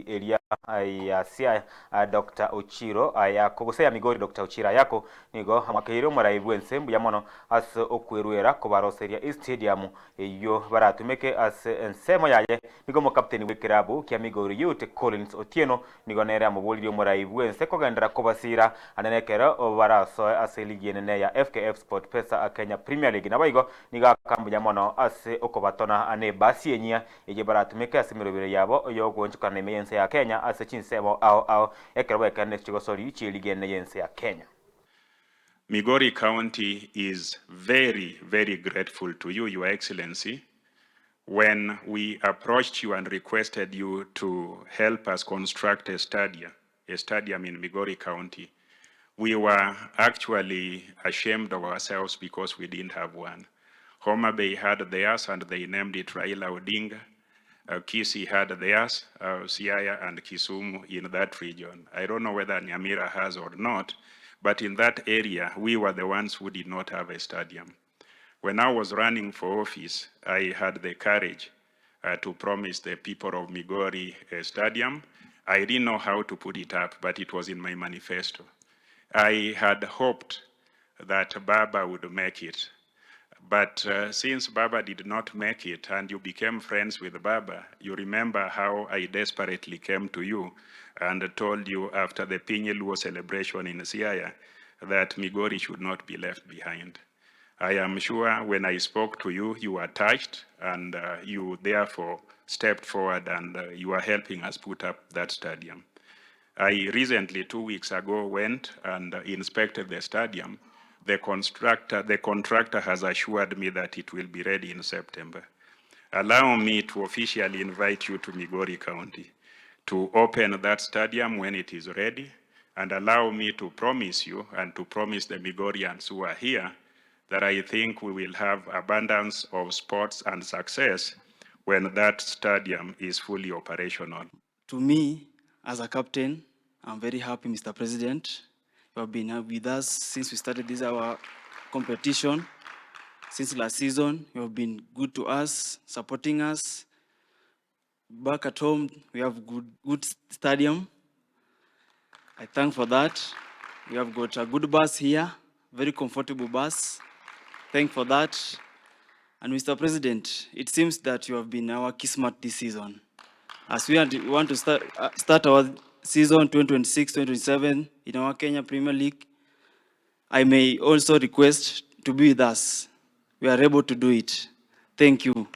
eria ya sia Dr. Ochiro Ayako gusea migori Dr. Ochiro Ayako nigo amakehiro Omorai Bw'Ense Mbuya mono as okwerwera kubaroseria stadium iyo baratumeke as ensemo yaye nigo mo captain w'ekirabu kya migori youth Collins Otieno nigo nere amubuliri Omorai Bw'Ense kogendera kubasira anenekero baraso as ligi nene ya FKF Sport Pesa Kenya Premier League nabaigo nigo akambuya mono as okobatona ane basienya ije baratumeke as mirobire yabo yo gonchukana yense ya Kenya as chinsemo ao ekero ekane chigosori chiligi nene yense ya Kenya. Migori County is very, very grateful to you, Your Excellency. When we approached you and requested you to help us construct a stadium in Migori County, we were actually ashamed of ourselves because we didn't have one. Homa Bay had theirs and they named it Raila Odinga. Kisii had theirs, Siaya and Kisumu in that region. I don't know whether Nyamira has or not, but in that area, we were the ones who did not have a stadium. When I was running for office, I had the courage to promise the people of Migori a stadium. I didn't know how to put it up, but it was in my manifesto. I had hoped that Baba would make it. But since Baba did not make it and you became friends with Baba, you remember how I desperately came to you and told you after the Pinyeluo celebration in Siaya that Migori should not be left behind. I am sure when I spoke to you, you were touched and you therefore stepped forward and you are helping us put up that stadium. I recently, 2 weeks ago, went and inspected the stadium. The contractor has assured me that it will be ready in September. Allow me to officially invite you to Migori County to open that stadium when it is ready, and allow me to promise you and to promise the Migorians who are here that I think we will have abundance of sports and success when that stadium is fully operational. To me, as a captain, I'm very happy, Mr. President. You have been with us since we started this our competition. Since last season, you have been good to us, supporting us. Back at home, we have good stadium. I thank for that. We have got a good bus here, very comfortable bus. Thank for that. And Mr. President, it seems that you have been our kismat this season. As we want to start our season 2026-2027 in our Kenya Premier League, I may also request to be with us. We are able to do it. Thank you.